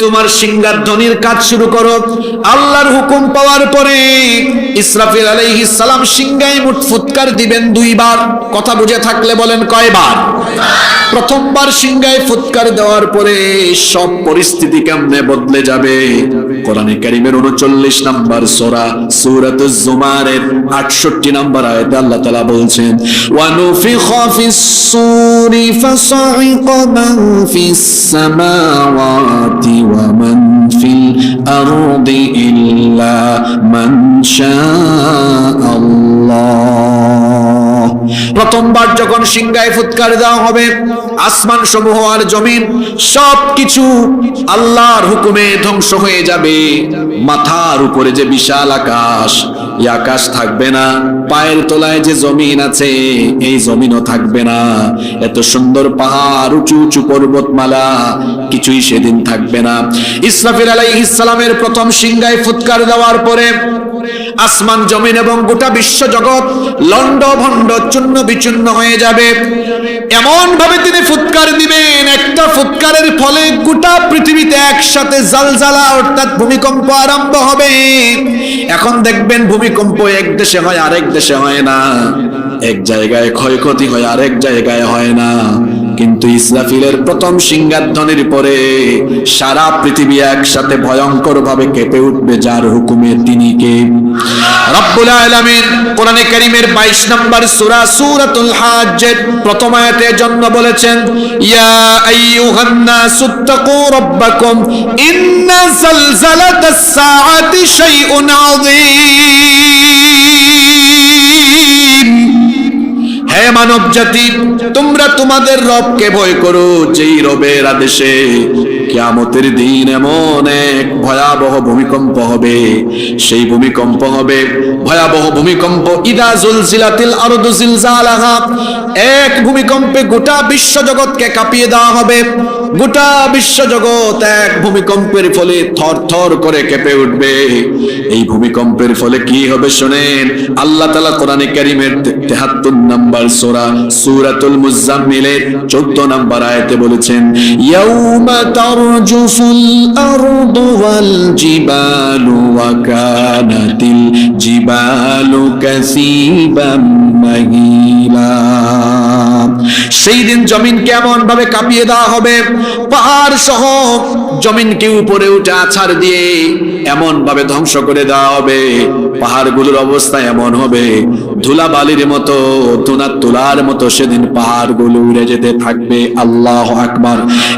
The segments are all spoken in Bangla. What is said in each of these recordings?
তোমার সিংহার ধ্বনির কাজ শুরু করো। আল্লাহর হুকুম পাওয়ার পরে ইসরাফিল আলাইহিস সালাম সিংহায় মুঠ ফুৎকার দিবেন দুইবার। কথা বুঝে থাকলে বলেন কয়বার? প্রথমবার সিংহায় ফুৎকার দেওয়ার পরে সব পরিস্থিতি কেমনে বদলে যাবে। কোরআনে কারীমের 39 নম্বর সূরা সূরাতুজ জুমারের 68 নম্বর আয়াতে আল্লাহ তাআলা বলছেন, ওয়া নুফিখা ফিস সূরি ফাসাইকা মান ফিস সামাওয়াতি ওয়া মান ফিল আরদি ইল্লা মান শাআল্লাহ। প্রথমবার যখন সিংহায় ফুৎকার দেওয়া হবে, আসমান সমূহ আর জমিন সবকিছু আল্লাহর হুকুমে ধ্বংস হয়ে যাবে। মাথার উপরে যে বিশাল আকাশ, এই আকাশ থাকবে না। পায়ের তলায় যে জমিন আছে, এই জমিনও থাকবে না। এত সুন্দর পাহাড়, উঁচু উঁচু পর্বতমালা, কিছুই সেদিন থাকবে না। ইসরাফিল আলাইহিস সালামের প্রথম সিংহায় ফুৎকার দেওয়ার পরে আসমান জমিন এবং গোটা বিশ্ব জগৎ লন্ড ভন্ড চূর্ণ বিচূর্ণ হয়ে যাবে। এমন ভাবে তিনি ফুৎকার দিবেন, একটা ফুৎকারের ফলে গোটা পৃথিবীতে একসাথে জালজালা অর্থাৎ ভূমিকম্প আরম্ভ হবে। এখন দেখবেন ভূমিকম্প এক দেশে হয় আরেক দেশে হয় না, এক জায়গায় ক্ষয়ক্ষতি হয় আরেক জায়গায় হয় না। কিন্তু ইসরাফিলের প্রথম সিংহার ধ্বনির পরে সারা পৃথিবী একসাথে ভয়ঙ্কর ভাবে কেঁপে উঠবে, যার হুকুমে তিনি কে? রব্বুল আলামিন কোরআনে কারীমের 22 নম্বর সূরা সূরাতুল হাজ্জের প্রথম আয়াতের জন্য বলেছেন, ইয়া আইয়ুহান নাসুত্তাকু রাব্বাকুম ইন্না যালজালাতাস সাআতি শাইউন আযীম। হে মানব জাতি, তোমরা তোমাদের রবকে ভয় করো, যেই রবের আদেশে কিয়ামতের দিন এমন এক ভয়াবহ ভূমিকম্প হবে। সেই ভূমিকম্প হবে ভয়াবহ ভূমিকম্প। ইদা জুলজিলাতিল আরদু জিলজালাহা, এক ভূমিকম্পে গোটা বিশ্ব জগৎকে কাঁপিয়ে দেওয়া হবে। গোটা বিশ্ব জগৎ এক ভূমিকম্পের ফলে থরথর করে কেঁপে উঠবে। এই ভূমিকম্পের ফলে কি হবে শোনেন। আল্লাহ তাআলা কোরআনে কারীমের 73 নম্বর সূরা সূরাতুল মুজাম্মিলের 14 নম্বর আয়াতে বলেছেন, ইয়াউমা তারজুফুল আরদু ওয়াল জিবালু ওয়া কানাতিল জিবালু কাসীবাম মাহিলা। সেই দিন জমিন কেমন ভাবে কাঁপিয়ে দেওয়া হবে, পাহাড় সহ জমিনকে উপরে উঠে আছাড় দিয়ে এমন ভাবে ধ্বংস করে দেওয়া হবে। পাহাড়গুলোর অবস্থা এমন হবে, ধুলা বালির মতো, তুলার মতো সেদিন পাহাড়গুলো উড়ে যেতে থাকবে। আল্লাহু আকবার।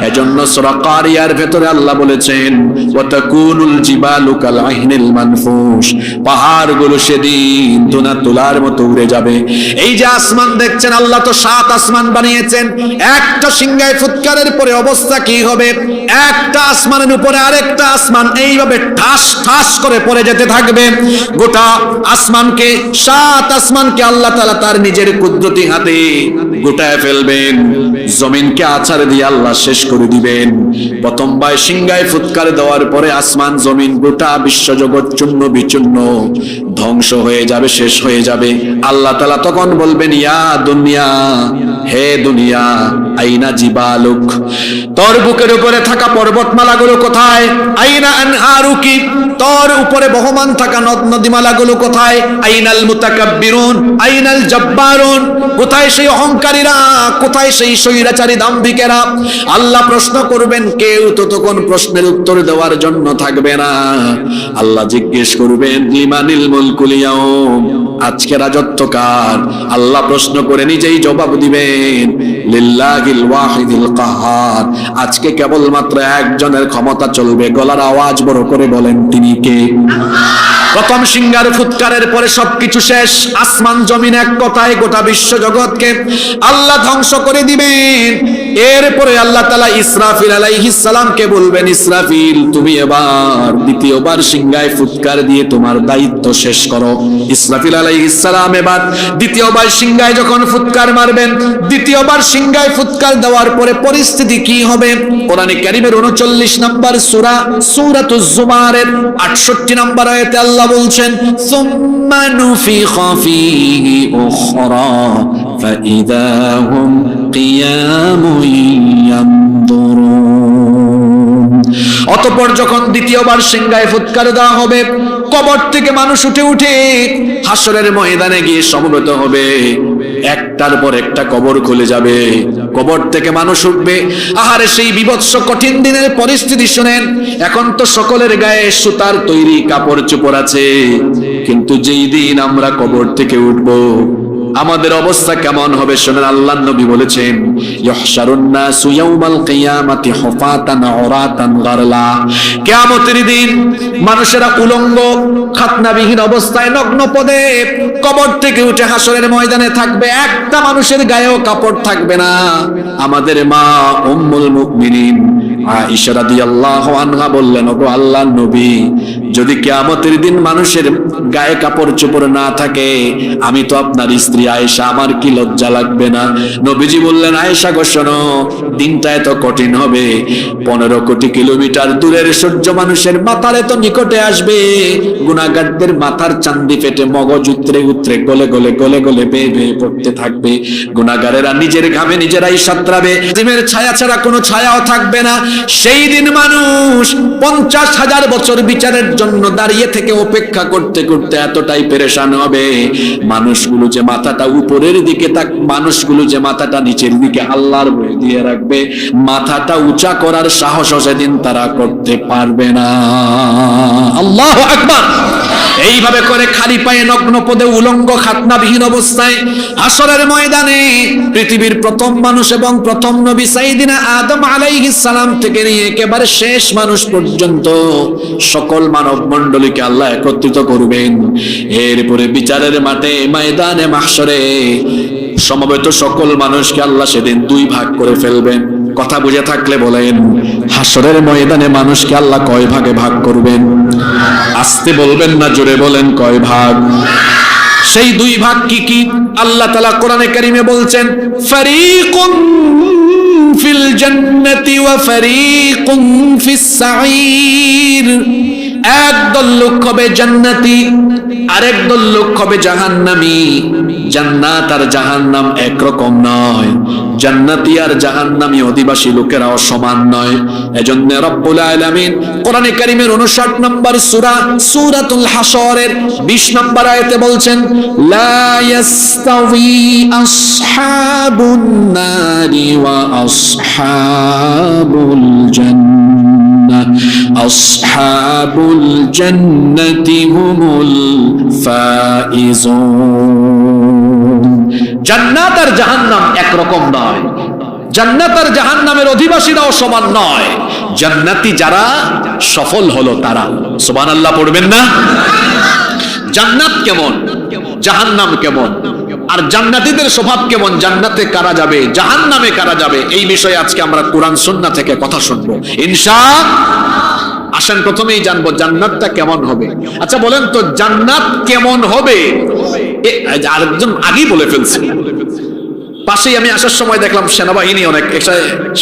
এজন্য সূরা কারিয়ার ভেতরে আল্লাহ বলেছেন, ওয়া তাকুনুল জিবালু কাল আহিনিল মানফুশ, পাহাড়গুলো সেদিন তুলার মতো উড়ে যাবে। এই যে আসমান দেখছেন, আল্লাহ তো 7 আসমান বানিয়েছেন। একটা সিংহায় ফুৎকারের পরে অবস্থা কি হবে, একটা আসমানের উপরে আরেকটা আসমান এইভাবে ঠাস ঠাস করে পড়ে যেতে থাকবে। গোটা আসমানকে, 7 আসমানকে আল্লাহ তাআলা তার নিজের কুদরতি হাতে গোটায় ফেলবেন। জমিনকে আছাড় দিয়ে আল্লাহ শেষ করে দিবেন। প্রথমবার সিংহায় ফুৎকার দেওয়ার পরে আসমান জমিন গোটা বিশ্বজগৎ চূর্ণ বিচূর্ণ ধ্বংস হয়ে যাবে, শেষ হয়ে যাবে। আল্লাহ তাআলা তখন বলবেন, ইয়া দুনিয়া, হে দুনিয়া, আইনা জিবালুক, তোর বুকের উপরে থাকা পর্বতমালাগুলো কোথায়? আইনা আনহারুকি, তোর উপরে বহমান থাকা নদ নদীমালাগুলো কোথায়? আইনাল মুতাকাব্বিরুন, আইনাল জব্বারুন, কোথায় সেই অহংকারীরা, কোথায় সেই স্বৈরাচারী দাম্ভিকেরা? আল্লাহ প্রশ্ন করবেন, কেউ তো তখন প্রশ্নের উত্তর দেওয়ার জন্য থাকবে না। আল্লাহ জিজ্ঞেস করবেন, লিমানিল মুলকুল ইয়াউম, আজকে রাজত্ব কার? আল্লাহ প্রশ্ন করে নিজেই জবাব দিবেন, লিল্লাহিল ওয়াহিদিল কাহ্হার, আজকে কেবলমাত্র একজনের ক্ষমতা চলবে। গলার আওয়াজ বড় করে বলেন, তিনি কে? প্রথম সিংহার ফুৎকারের পরে সবকিছু শেষ। আসমান জমিন এক কথায় গোটা বিশ্ব জগৎকে আল্লাহ ধ্বংস করে দিবেন। এরপরে আল্লাহ তাআলা ইসরাফিল আলাইহিস সালামকে বলবেন, ইসরাফিল, তুমি এবার দ্বিতীয়বার সিংহায় ফুৎকার দিয়ে তোমার দায়িত্ব শেষ করো। ইসরাফিল আলাইহিস সালাম এবার দ্বিতীয়বার সিংহায় যখন ফুৎকার মারবেন, দ্বিতীয়বার সিংহায় ফুৎকার দেওয়ার পরে পরিস্থিতি কি হবে? কোরআনে কারীমের 39 নম্বর সূরা সূরাতুজ জুমারের 68 নম্বর আয়াতে আল্লাহ বলছেন, সুম্মা নুফিখা ফীহি উখরা ফাইদা হুম কিয়ামুন ইয়ানদুরুন। অতঃপর যখন দ্বিতীয়বার সিংহায় ফুৎকার দেওয়া হবে, কবর থেকে মানুষ উঠে উঠে হাসরের ময়দানে গিয়ে সমবেত হবে। একটার পর একটা কবর খুলে যাবে, কবর থেকে মানুষ উঠবে। আহারে সেই বিভৎস কঠিন দিনের পরিস্থিতি শুনেন। এখন তো সকলের গায়ে সুতার তৈরি কাপড় চোপড় আছে, কিন্তু যেই দিন আমরা কবর থেকে উঠবো আমাদের অবস্থা কেমন হবে শুনেন। আল্লাহর নবী বলেছেন, ইহশারুন নাসু ইয়াউমাল কিয়ামাতি হুফাতান উরাতান গারলা। কিয়ামতের দিন মানুষেরা উলঙ্গ খাতনাবিহীন অবস্থায় নগ্ন পদে কবর থেকে উঠে হাসরের ময়দানে থাকবে, একটা মানুষের গায়েও কাপড় থাকবে না। আমাদের মা উম্মুল মুমিনিন আয়েশা রাদিয়াল্লাহু আনহা বললেন, ওগো আল্লাহর নবী, যদি কিয়ামতের দিন মানুষের গায়ে কাপড় চোপড় না থাকে, আমি তো আপনার স্ত্রী আয়েশা, আমার কি লজ্জা লাগবে না? নবীজি বললেন, আয়েশা গো শোনো, দিনটা এত কঠিন হবে, 15 কোটি কিলোমিটার দূরের সূর্য মানুষের মাথার এত নিকটে আসবে, গুনাহগারদের মাথার চান্দি ফেটে মগজ উতরে উতরে গলে গলে গলে গলে বেয়ে বেয়ে পড়তে থাকবে। গুনাহগারেরা নিজের ঘামে নিজেরাই সাতরাবে, জিমের ছায়া ছাড়া কোনো ছায়াও থাকবে না। সেই দিন মানুষ 50,000 বছর বিচারের জন্য দাঁড়িয়ে থেকে অপেক্ষা করতে করতে এতটাই পেরেশান হবে। মানুষগুলো যে মাথাটা উপরের দিকে মানুষগুলো যে মাথাটা নিচের দিকে আল্লাহর ভয় দিয়ে রাখবে, মাথাটা উঁচা করার সাহস সেদিন তারা করতে পারবে না। আল্লাহু আকবার। এইভাবে করে খালি পায়ে নগ্ন পদে উলঙ্গ খাতনাবিহীন অবস্থায় হাসরের ময়দানে পৃথিবীর প্রথম মানুষ এবং প্রথম নবী সাইয়েদিনা আদম আলাইহিস সালাম থেকে নিয়ে একেবারে শেষ মানুষ পর্যন্ত সকল মানব মণ্ডলীকে আল্লাহ একত্রিত করবেন। এরপরে বিচারের মাঠে ময়দানে মাহশরে সমবেত সকল মানুষকে আল্লাহ সেদিন 2 ভাগ করে ফেলবেন। কথা বুঝে থাকলে বলেন, হাসরের ময়দানে মানুষকে আল্লাহ কয় ভাগে ভাগ করবেন? আস্তে বলবেন না, জোরে বলেন, কয় ভাগ? সেই 2 ভাগ কি কি? আল্লাহ তাআলা কোরআনে কারীমে বলছেন, ফারীকুন ফিল জান্নাতি ওয়া ফারীকুন ফিস সাঈর। একদল লোক হবে জান্নাতি, আরেক দল লোক হবে জাহান্নামী। জান্নাত আর জাহান্নাম একরকম নয়, জান্নাতি আর জাহান্নামী অধিবাসী লোকেরাও সমান নয়। এজন্য রব্বুল আলামিন কোরআনে কারীমের 59 নম্বর সূরা সূরাতুল হাসরের 20 নম্বর আয়াতে বলছেন, লা ইয়াস্তাওয়ি আসহাবুন নারি ওয়া আসহাবুল জান্নাহ, আসহাবুল জান্নাতি হুমুল ফাইজুন। জান্নাত আর জাহান্নাম একরকম নয়, জান্নাত আর জাহান্নামের অধিবাসীরাও সমান নয়। জান্নাতি যারা সফল হলো তারা, সুবহানাল্লাহ পড়বেন না? জান্নাত কেমন, জাহান্নাম কেমন, আর জান্নাতীদের স্বভাব কেমন, জান্নাতে কারা যাবে, জাহান্নামে কারা যাবে, এই বিষয়ে আজকে আমরা কোরআন সুন্নাহ থেকে কথা শুনবো ইনশাআল্লাহ। আসেন প্রথমেই জানবো জান্নাতটা কেমন হবে। আচ্ছা বলেন তো, জান্নাত কেমন হবে? আরেকজন আগেই বলে ফেলছে। পাশেই আমি আসার সময় দেখলাম সেনাবাহিনী অনেক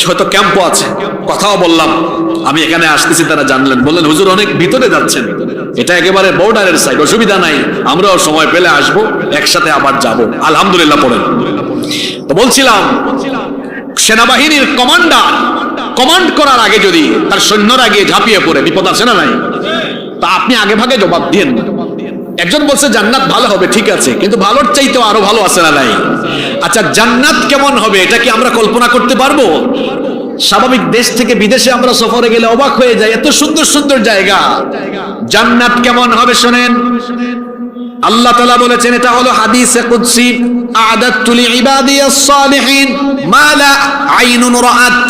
হয়তো ক্যাম্পও আছে, কথাও বললাম আমি এখানে আসতেছি, তারা জানলেন, বললেন হুজুর অনেক ভিতরে যাচ্ছেন, এটা একেবারে বর্ডারের সাইড, অসুবিধা নাই, আমরাও সময় পেলে আসবো, একসাথে আবার যাব, আলহামদুলিল্লাহ পড়েন। তো বলছিলাম সেনাবাহিনীর কমান্ডার কমান্ড করার আগে যদি তার সৈন্যরা গিয়ে ঝাঁপিয়ে পড়ে, বিপদ আছে না নাই? তা আপনি আগে ভাগে জবাব দিয়েন না। একজন বলছে জান্নাত ভালো হবে, ঠিক আছে, কিন্তু ভালোর চাইতেও আরো ভালো আছে না নাই? আচ্ছা জান্নাত কেমন হবে এটা কি আমরা কল্পনা করতে পারবো? স্বাভাবিক দেশ থেকে বিদেশে আমরা সফরে গেলে অবাক হয়ে যাই, এত সুন্দর সুন্দর জায়গা। জান্নাত কেমন হবে শোনেন, আল্লাহ তাআলা বলেছেন, এটা হলো হাদিসে কুদসি, আ'দাতু লিইবাদিয়াস সালিহিন মা লা আইনুন রাআত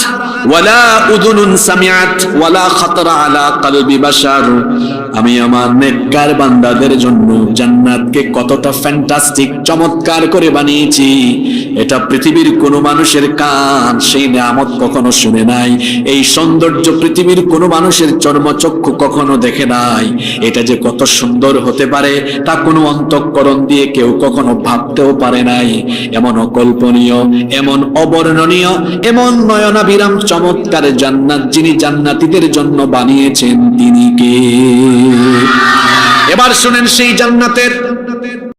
ওয়ালা উযুনুন সামিআত ওয়ালা খাতারা আলা কলবি বাশার। আমি আমার নেককার বান্দাদের জন্য জান্নাতকে কতটা ফ্যান্টাস্টিক চমৎকার করে বানিয়েছি, এটা পৃথিবীর কোনো মানুষের কান সেই নিয়ামত কখনো শুনে নাই, এই সৌন্দর্য পৃথিবীর কোনো মানুষের চর্মচক্ষু কখনো দেখে নাই। এটা যে কত সুন্দর হতে পারে তা কোনো অন্তঃকরণ দিয়ে কেউ কখনো ভাবতেও পারে নাই। এমন অকল্পনীয়, এমন অবর্ণনীয়, এমন নয়নাভিরাম চমৎকার জান্নাত যিনি জান্নাতীদের জন্য বানিয়েছেন তিনি কে? এবার শুনেন সেই জান্নাতের